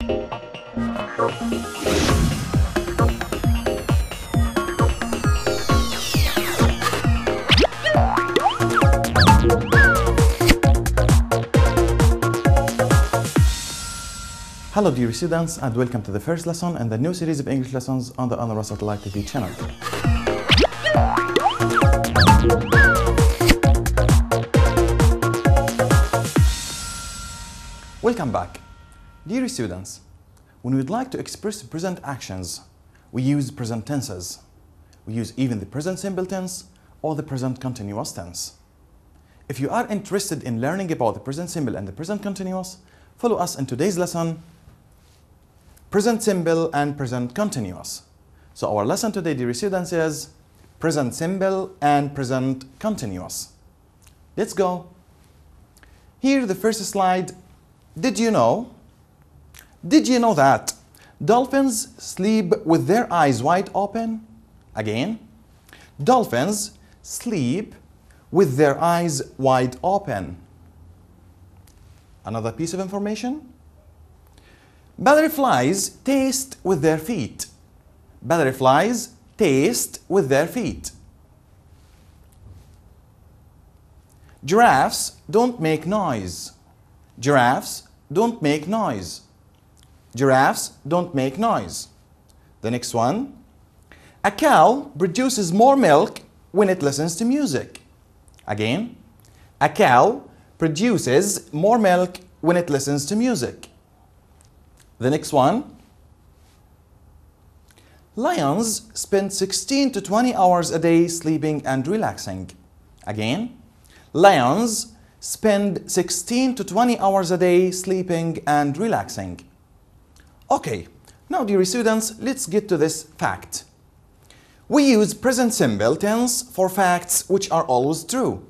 Hello dear students, and welcome to the first lesson in the new series of English lessons on the Untitled Satellite TV channel. Welcome back. Dear students, when we'd like to express present actions, we use present tenses. We use even the present simple tense or the present continuous tense. If you are interested in learning about the present simple and the present continuous, follow us in today's lesson, present simple and present continuous. So our lesson today, dear students, is present simple and present continuous. Let's go. Here, the first slide. Did you know that dolphins sleep with their eyes wide open? Again, dolphins sleep with their eyes wide open. Another piece of information. Butterflies taste with their feet. Butterflies taste with their feet. Giraffes don't make noise. Giraffes don't make noise. Giraffes don't make noise. The next one. A cow produces more milk when it listens to music. Again, a cow produces more milk when it listens to music. The next one. Lions spend 16 to 20 hours a day sleeping and relaxing. Again, lions spend 16 to 20 hours a day sleeping and relaxing. Okay, now dear students, let's get to this fact. We use present simple tense for facts which are always true.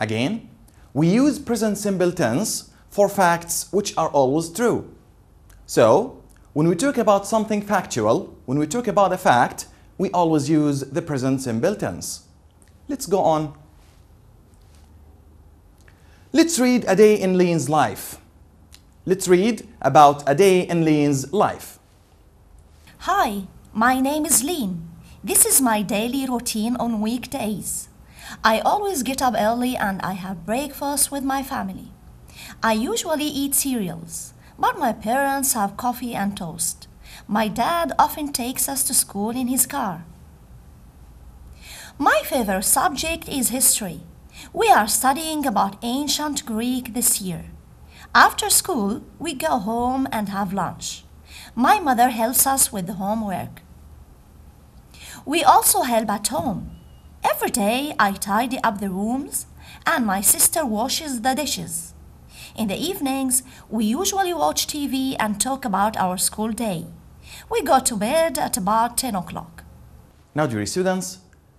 Again, we use present simple tense for facts which are always true. So, when we talk about something factual, when we talk about a fact, we always use the present simple tense. Let's go on. Let's read a day in Lean's life. Let's read about a day in Lean's life. Hi, my name is Lean. This is my daily routine on weekdays. I always get up early and I have breakfast with my family. I usually eat cereals, but my parents have coffee and toast. My dad often takes us to school in his car. My favorite subject is history. We are studying about ancient Greek this year. After school, we go home and have lunch. My mother helps us with the homework. We also help at home. Every day I tidy up the rooms and my sister washes the dishes. In the evenings, we usually watch TV and talk about our school day. We go to bed at about 10 o'clock. Now, dear students,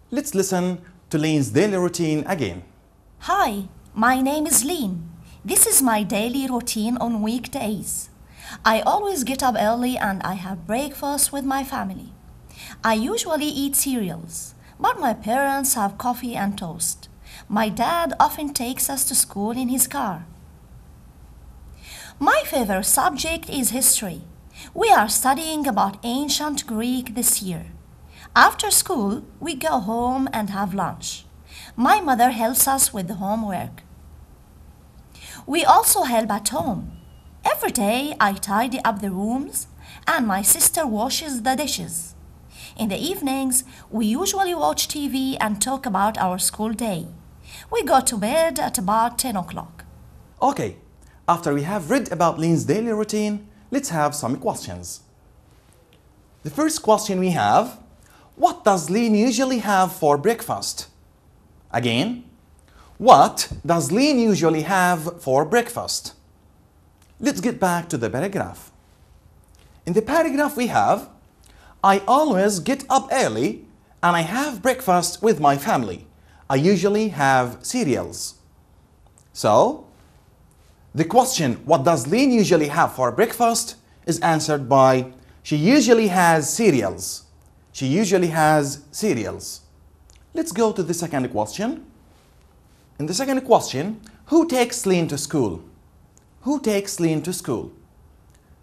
let's listen to Lean's daily routine again. Hi, my name is Lean. This is my daily routine on weekdays. I always get up early and I have breakfast with my family. I usually eat cereals, but my parents have coffee and toast. My dad often takes us to school in his car. My favorite subject is history. We are studying about ancient Greek this year. After school, we go home and have lunch. My mother helps us with the homework. We also help at home. Every day I tidy up the rooms and my sister washes the dishes. In the evenings, we usually watch TV and talk about our school day. We go to bed at about 10 o'clock. Okay. After we have read about Lean's daily routine, let's have some questions. The first question we have, what does Lean usually have for breakfast? Again, what does Lean usually have for breakfast? Let's get back to the paragraph. In the paragraph we have, I always get up early and I have breakfast with my family. I usually have cereals. So, the question, what does Lean usually have for breakfast, is answered by, she usually has cereals. She usually has cereals. Let's go to the second question. In the second question, who takes Lean to school? Who takes Lean to school?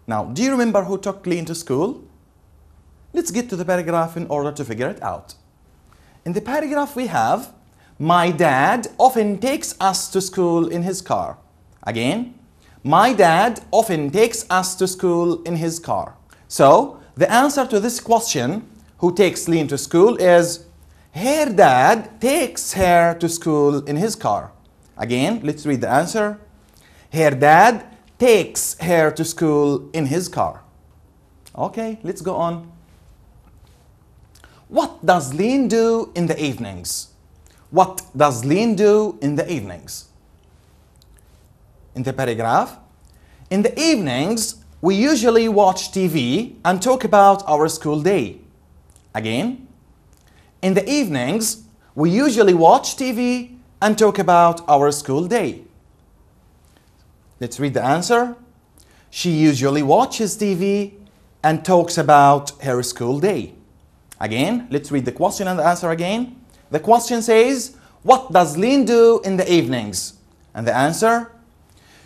Now, do you remember who took Lean to school? Let's get to the paragraph in order to figure it out. In the paragraph we have, my dad often takes us to school in his car. Again, my dad often takes us to school in his car. So, the answer to this question, who takes Lean to school, is her dad takes her to school in his car. Again, let's read the answer. Her dad takes her to school in his car. Okay, let's go on. What does Lean do in the evenings? What does Lean do in the evenings? In the paragraph, in the evenings, we usually watch TV and talk about our school day. Again, in the evenings, we usually watch TV and talk about our school day. Let's read the answer. She usually watches TV and talks about her school day. Again, let's read the question and the answer again. The question says, what does Lean do in the evenings? And the answer,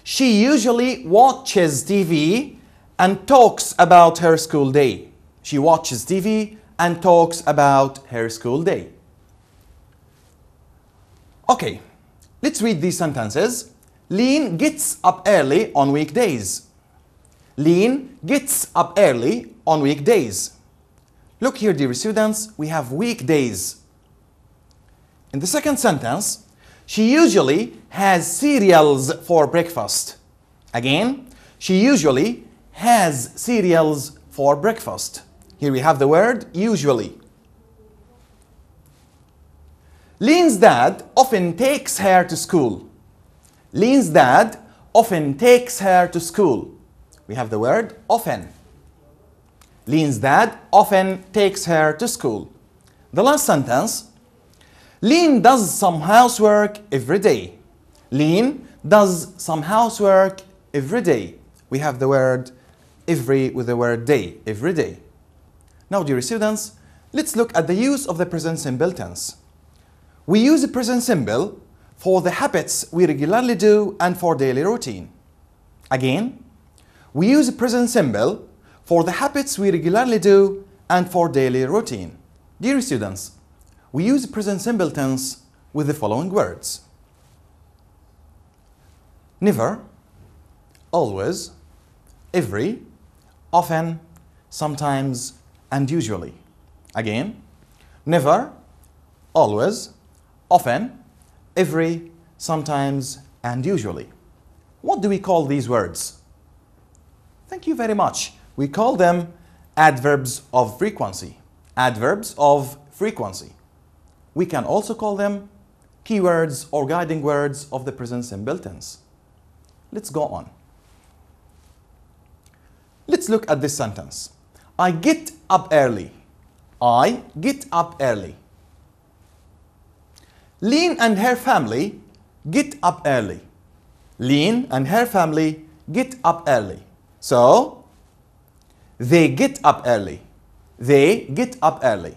she usually watches TV and talks about her school day. She watches TV and talks about her school day. Okay, let's read these sentences. Lean gets up early on weekdays. Lean gets up early on weekdays. Look here, dear students, we have weekdays. In the second sentence, she usually has cereals for breakfast. Again, she usually has cereals for breakfast. Here we have the word usually. Lean's dad often takes her to school. Lean's dad often takes her to school. We have the word often. Lean's dad often takes her to school. The last sentence, Lean does some housework every day. Lean does some housework every day. We have the word every with the word day, every day. Now, dear students, let's look at the use of the present simple tense. We use the present simple for the habits we regularly do and for daily routine. Again, we use the present simple for the habits we regularly do and for daily routine. Dear students, we use the present simple tense with the following words: never, always, every, often, sometimes, and usually. Again, never, always, often, every, sometimes, and usually. What do we call these words? Thank you very much. We call them adverbs of frequency. Adverbs of frequency. We can also call them keywords or guiding words of the present simple tense. Let's go on. Let's look at this sentence. I get up early. I get up early. Lean and her family get up early. Lean and her family get up early. So, they get up early. They get up early.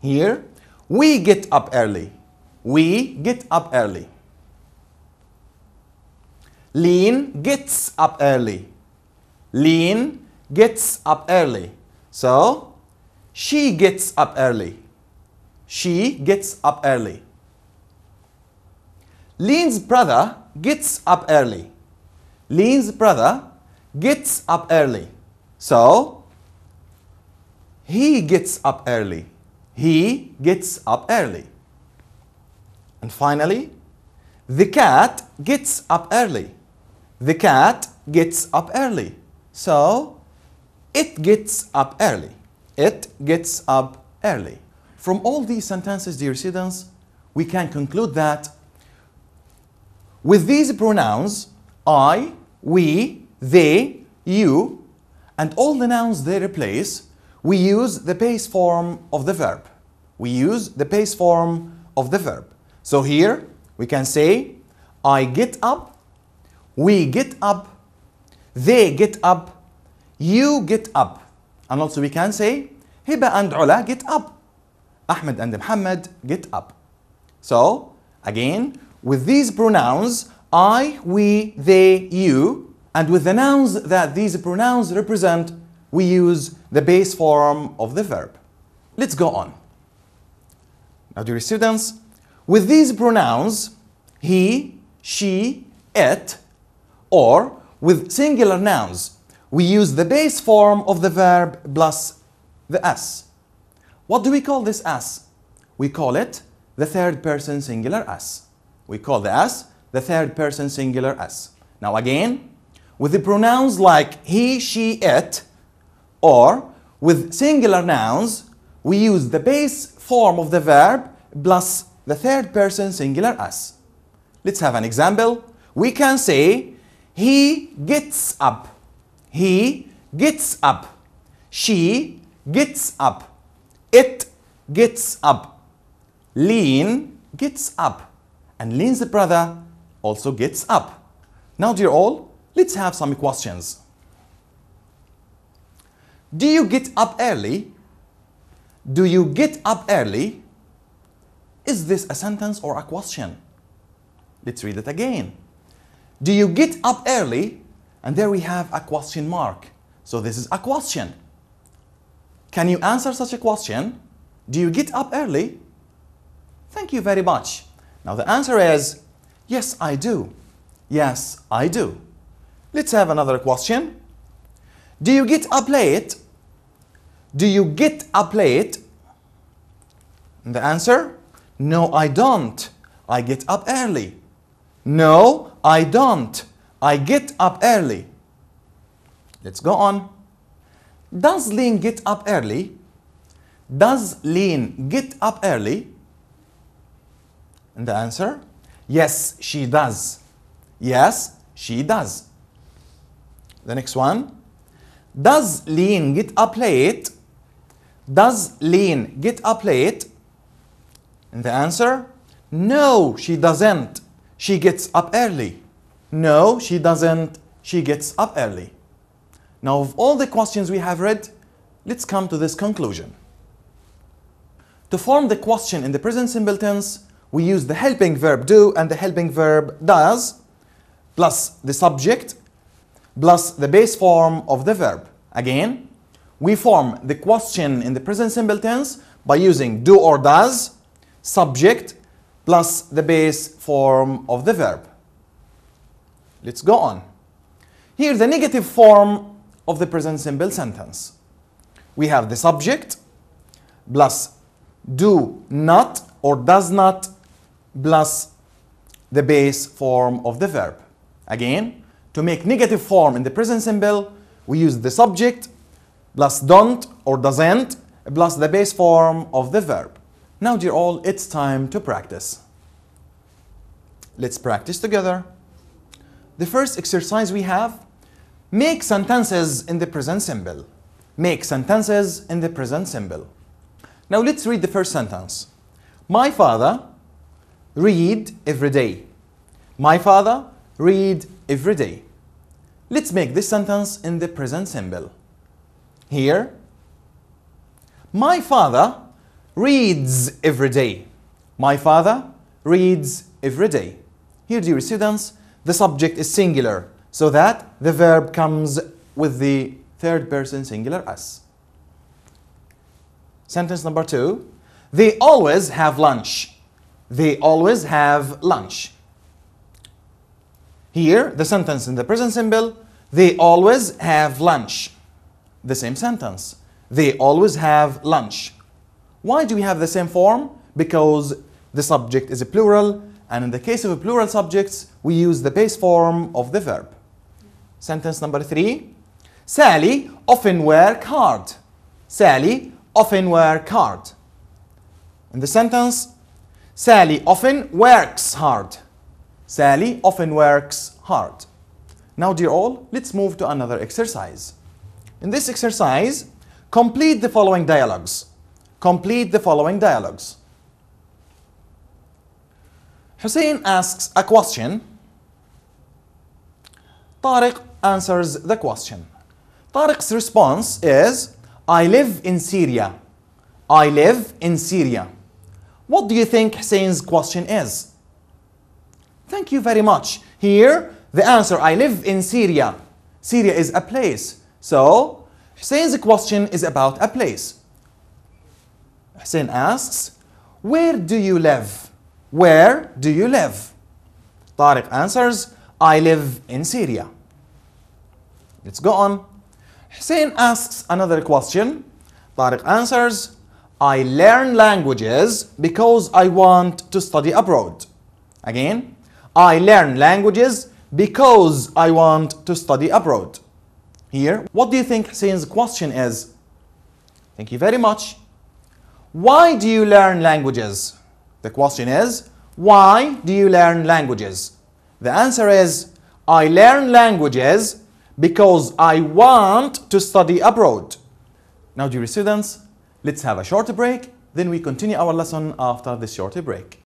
Here, we get up early. We get up early. Lean gets up early. Lean gets up early. So, she gets up early. She gets up early. Lean's brother gets up early. Lean's brother gets up early. So, he gets up early. He gets up early. And finally, the cat gets up early. The cat gets up early. So, it gets up early. It gets up early. From all these sentences, dear students, we can conclude that with these pronouns, I, we, they, you, and all the nouns they replace, we use the base form of the verb. We use the base form of the verb. So here, we can say, I get up, we get up, they get up, you get up. And also we can say, Hiba and Ula get up. Ahmed and Muhammad get up. So, again, with these pronouns, I, we, they, you, And with the nouns that these pronouns represent, we use the base form of the verb. Let's go on. Now, dear students, with these pronouns, he, she, it, or with singular nouns, we use the base form of the verb plus the s. What do we call this s? We call it the third person singular s. We call the s the third person singular s. Now again, with the pronouns like he, she, it, or with singular nouns, we use the base form of the verb plus the third person singular s. Let's have an example. We can say, he gets up. He gets up. She gets up. It gets up. Lean gets up. And Lean's brother also gets up. Now, dear all, let's have some questions. Do you get up early? Do you get up early? Is this a sentence or a question? Let's read it again. Do you get up early? And there we have a question mark. So this is a question. Can you answer such a question? Do you get up early? Thank you very much. Now the answer is, yes, I do. Yes, I do. Let's have another question. Do you get up late? Do you get up late? And the answer, no, I don't. I get up early. No, I don't. I get up early. Let's go on. Does Lean get up early? Does Lean get up early? And the answer, yes, she does. Yes, she does. The next one. Does Lean get up late? Does Lean get up late? And the answer, no, she doesn't. She gets up early. No, she doesn't. She gets up early. Now, of all the questions we have read, let's come to this conclusion. To form the question in the present simple tense, we use the helping verb do and the helping verb does, plus the subject, plus the base form of the verb. Again, we form the question in the present simple tense by using do or does, subject, plus the base form of the verb. Let's go on. Here, the negative form of the present simple sentence. We have the subject plus do not or does not plus the base form of the verb. Again, to make negative form in the present simple, we use the subject plus don't or doesn't plus the base form of the verb. Now, dear all, it's time to practice. Let's practice together. The first exercise we have, make sentences in the present simple. Make sentences in the present simple. Now let's read the first sentence. My father read every day. My father read every day. Let's make this sentence in the present simple. Here, my father reads every day. My father reads every day. Here, dear students, the subject is singular, so that the verb comes with the third person singular s. Sentence number 2. They always have lunch. They always have lunch. Here, the sentence in the present simple, they always have lunch. The same sentence. They always have lunch. Why do we have the same form? Because the subject is a plural, and in the case of plural subjects, we use the base form of the verb. Sentence number 3. Sally often works hard. Sally often works hard. In the sentence, Sally often works hard. Sally often works hard. Now, dear all, let's move to another exercise. In this exercise, complete the following dialogues. Complete the following dialogues. Hussein asks a question. Tariq answers the question. Tariq's response is, I live in Syria. I live in Syria. What do you think Hussein's question is? Thank you very much. Here, The answer, I live in Syria. Syria is a place. So, Hussein's question is about a place. Hussein asks, where do you live? Where do you live? Tariq answers, I live in Syria. Let's go on. Hussein asks another question. Tariq answers, I learn languages because I want to study abroad. Again, I learn languages because I want to study abroad. Here, what do you think Hussein's question is? Thank you very much. Why do you learn languages? The question is, why do you learn languages? The answer is, I learn languages because I want to study abroad. Now, dear students, let's have a short break, then we continue our lesson after this short break.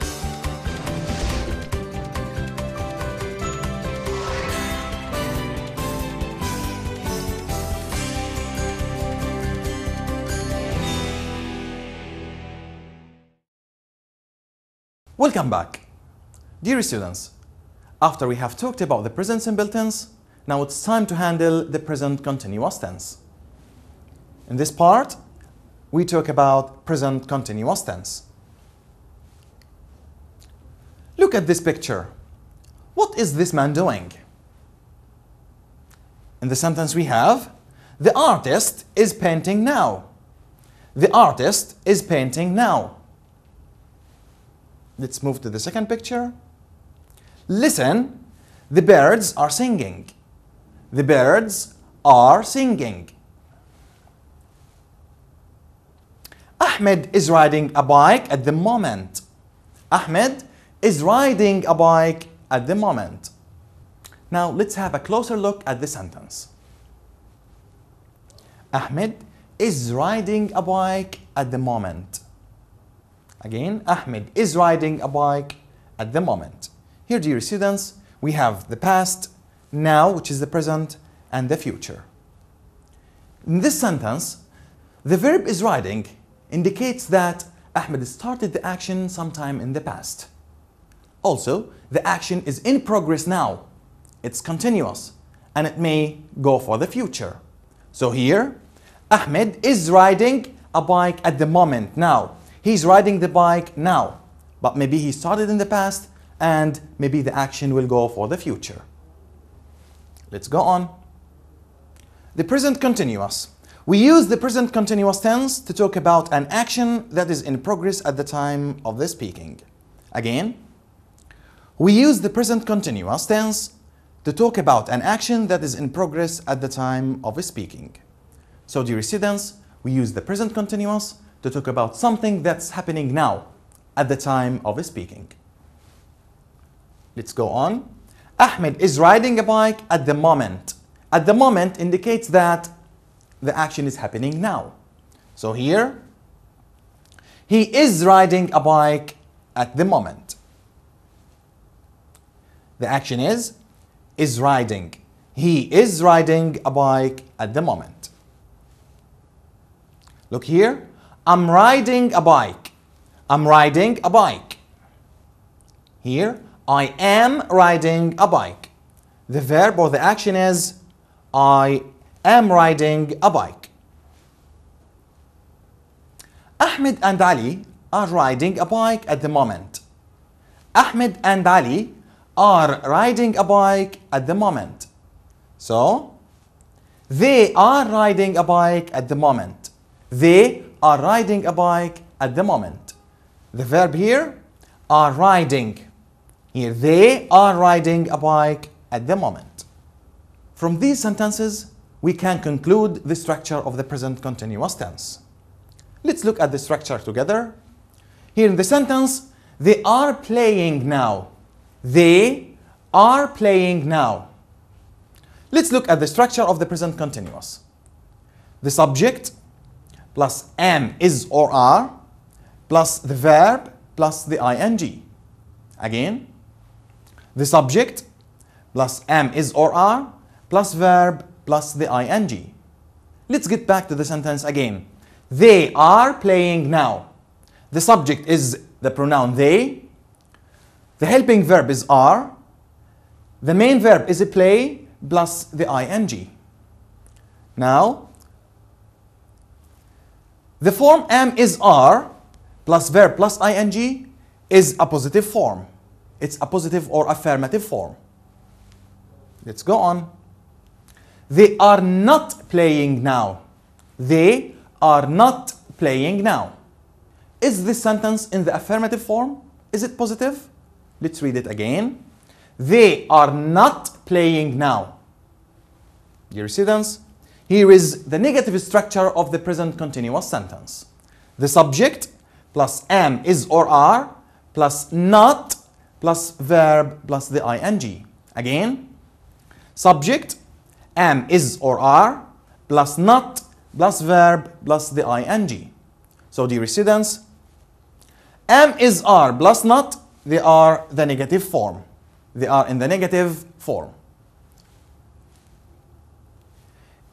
Welcome back. Dear students, after we have talked about the present simple tense, now it's time to handle the present continuous tense. In this part, we talk about present continuous tense. Look at this picture. What is this man doing? In the sentence we have, the artist is painting now. The artist is painting now. Let's move to the second picture. Listen, the birds are singing. The birds are singing. Ahmed is riding a bike at the moment. Ahmed is riding a bike at the moment. Now let's have a closer look at the sentence. Ahmed is riding a bike at the moment. Again, Ahmed is riding a bike at the moment. Here, dear students, we have the past, now, which is the present, and the future. In this sentence, the verb is riding indicates that Ahmed started the action sometime in the past. Also, the action is in progress now. It's continuous, and it may go for the future. So here, Ahmed is riding a bike at the moment now. He's riding the bike now, but maybe he started in the past and maybe the action will go for the future. Let's go on. The present continuous. We use the present continuous tense to talk about an action that is in progress at the time of the speaking. Again, we use the present continuous tense to talk about an action that is in progress at the time of speaking. So, dear students, we use the present continuous to talk about something that's happening now at the time of speaking. Let's go on. Ahmed is riding a bike at the moment. At the moment indicates that the action is happening now. So here, he is riding a bike at the moment. The action is riding. He is riding a bike at the moment. Look here. I'm riding a bike. I'm riding a bike. Here, I am riding a bike. The verb or the action is I am riding a bike. Ahmed and Ali are riding a bike at the moment. Ahmed and Ali are riding a bike at the moment. So, they are riding a bike at the moment. They are riding a bike at the moment. The verb here, are riding. Here, they are riding a bike at the moment. From these sentences, we can conclude the structure of the present continuous tense. Let's look at the structure together. Here in the sentence, they are playing now. They are playing now. Let's look at the structure of the present continuous. The subject plus am, is, or are, plus the verb, plus the ing. Again, the subject plus am, is, or are, plus verb, plus the ing. Let's get back to the sentence again. They are playing now. The subject is the pronoun they. The helping verb is are. The main verb is play plus the ing. Now, the form am is are plus verb plus ing is a positive form. It's a positive or affirmative form. Let's go on. They are not playing now. They are not playing now. Is this sentence in the affirmative form? Is it positive? Let's read it again. They are not playing now. Dear students, here is the negative structure of the present continuous sentence. The subject plus am, is, or are plus not plus verb plus the ing. Again, subject, am, is, or are plus not plus verb plus the ing. So, dear students, am, is, are plus not, they are the negative form. They are in the negative form.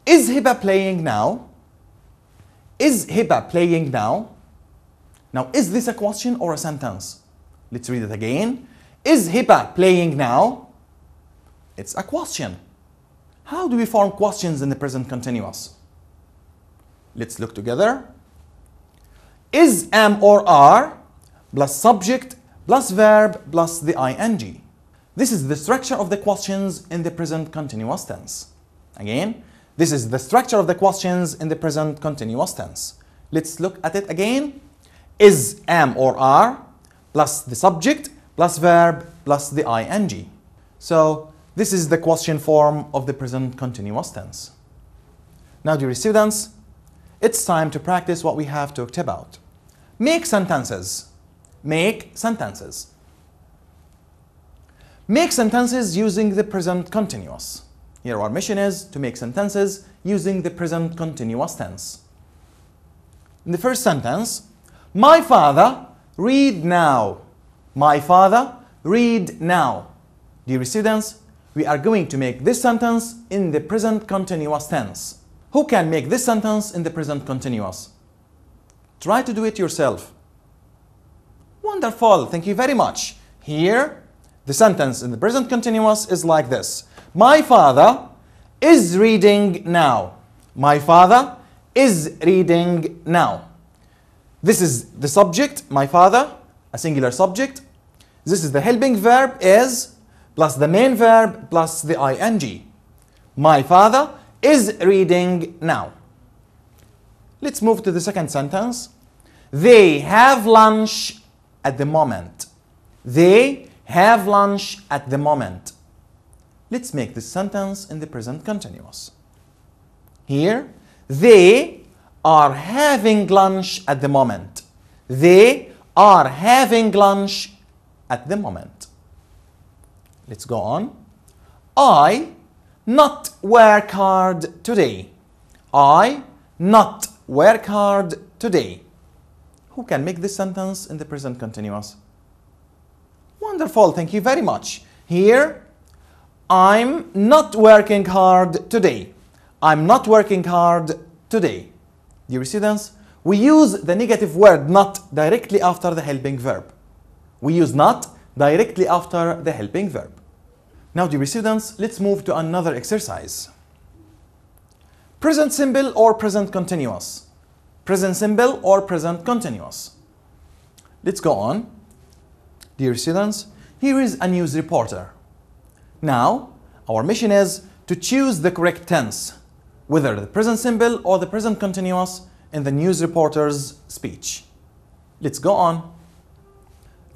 Is Hiba playing now? Is Hiba playing now? Now, is this a question or a sentence? Let's read it again. Is Hiba playing now? It's a question. How do we form questions in the present continuous? Let's look together. Is, am, or are plus subject plus verb plus the ing. This is the structure of the questions in the present continuous tense. Again, this is the structure of the questions in the present continuous tense. Let's look at it again. Is, am, or are plus the subject plus verb plus the ing. So, this is the question form of the present continuous tense. Now, dear students, it's time to practice what we have talked about. Make sentences. Make sentences. Make sentences using the present continuous. Here our mission is to make sentences using the present continuous tense. In the first sentence, my father read now. My father read now. Dear students, we are going to make this sentence in the present continuous tense. Who can make this sentence in the present continuous? Try to do it yourself. Wonderful, thank you very much. Here, the sentence in the present continuous is like this. My father is reading now. My father is reading now. This is the subject, my father, a singular subject. This is the helping verb, is, plus the main verb, plus the ing. My father is reading now. Let's move to the second sentence. They have lunch at the moment. They have lunch at the moment. Let's make this sentence in the present continuous. Here, they are having lunch at the moment. They are having lunch at the moment. Let's go on. I not work hard today. I not work hard today. Who can make this sentence in the present continuous? Wonderful, thank you very much. Here, I'm not working hard today. I'm not working hard today. Dear students, we use the negative word not directly after the helping verb. We use not directly after the helping verb. Now, dear students, let's move to another exercise. Present simple or present continuous? Present simple or present continuous? Let's go on. Dear students, here is a news reporter. Now, our mission is to choose the correct tense, whether the present simple or the present continuous in the news reporter's speech. Let's go on.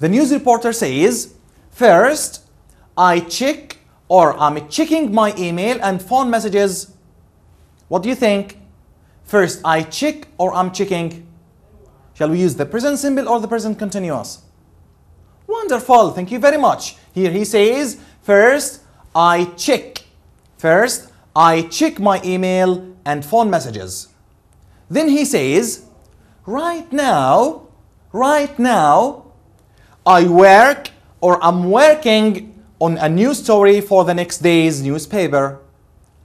The news reporter says, first, I check or I'm checking my email and phone messages. What do you think? First, I check or I'm checking. Shall we use the present simple or the present continuous? Wonderful, thank you very much. Here he says, first, I check. First, I check my email and phone messages. Then he says, right now, I work or I'm working on a new story for the next day's newspaper.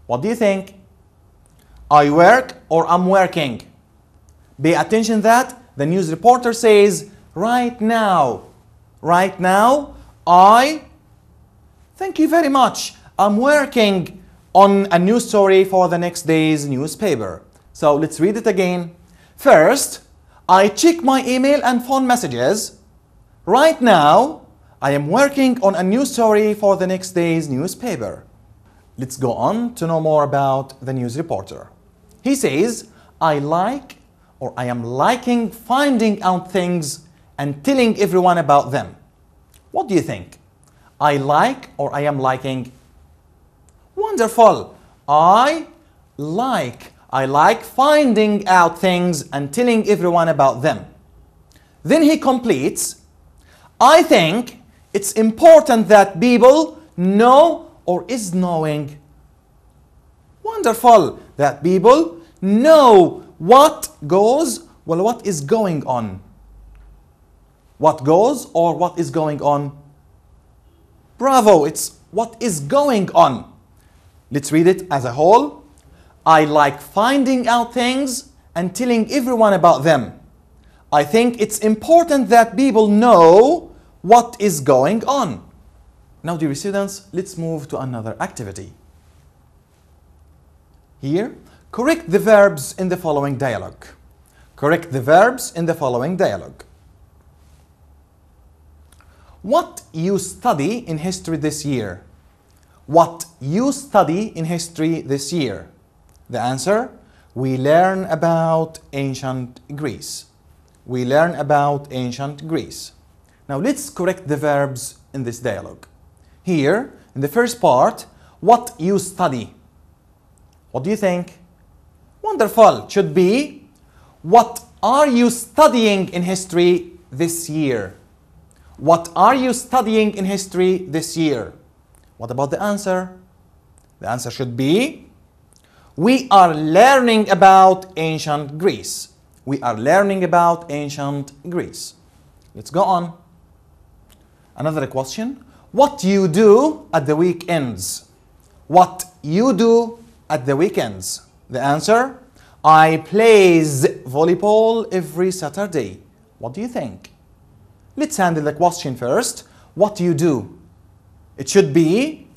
What do you think? I work or I'm working. Pay attention that the news reporter says, right now, I Thank you very much. I'm working on a new story for the next day's newspaper. So let's read it again. First, I check my email and phone messages. Right now, I am working on a new story for the next day's newspaper. Let's go on to know more about the news reporter. He says, I am liking finding out things and telling everyone about them. What do you think? I like or I am liking? Wonderful. I like finding out things and telling everyone about them. Then he completes, I think it's important that people know or is knowing. Wonderful. That people know what is going on. What goes or what is going on? Bravo, it's what is going on. Let's read it as a whole. I like finding out things and telling everyone about them. I think it's important that people know what is going on. Now, dear students, let's move to another activity. Here, correct the verbs in the following dialogue. Correct the verbs in the following dialogue. What you study in history this year? What you study in history this year? The answer, we learn about ancient Greece. We learn about ancient Greece. Now let's correct the verbs in this dialogue. Here, in the first part, what you study. What do you think? Wonderful. It should be, what are you studying in history this year? What are you studying in history this year? What about the answer? The answer should be, we are learning about ancient Greece. We are learning about ancient Greece. Let's go on. Another question. What you do at the weekends? What you do at the weekends? The answer, I plays volleyball every Saturday. What do you think? Let's handle the question first. What do you do? It should be,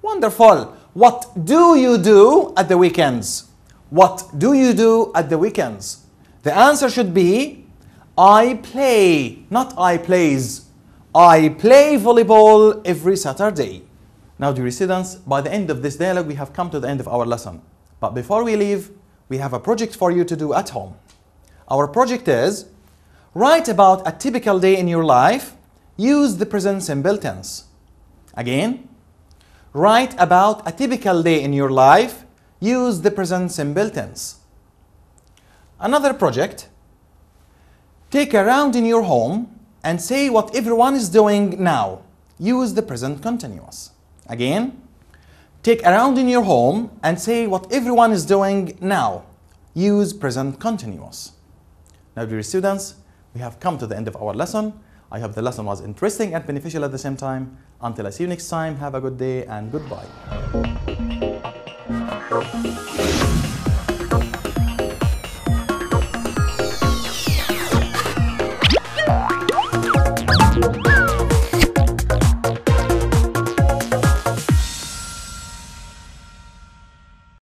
wonderful. What do you do at the weekends? What do you do at the weekends? The answer should be, I play, not I plays. I play volleyball every Saturday. Now, dear students, by the end of this dialogue, we have come to the end of our lesson. But before we leave, we have a project for you to do at home. Our project is, write about a typical day in your life. Use the present simple tense. Again, write about a typical day in your life. Use the present simple tense. Another project, take a round in your home and say what everyone is doing now. Use the present continuous. Again, take a round in your home and say what everyone is doing now. Use present continuous. Now, dear students, we have come to the end of our lesson. I hope the lesson was interesting and beneficial at the same time. Until I see you next time, have a good day and goodbye.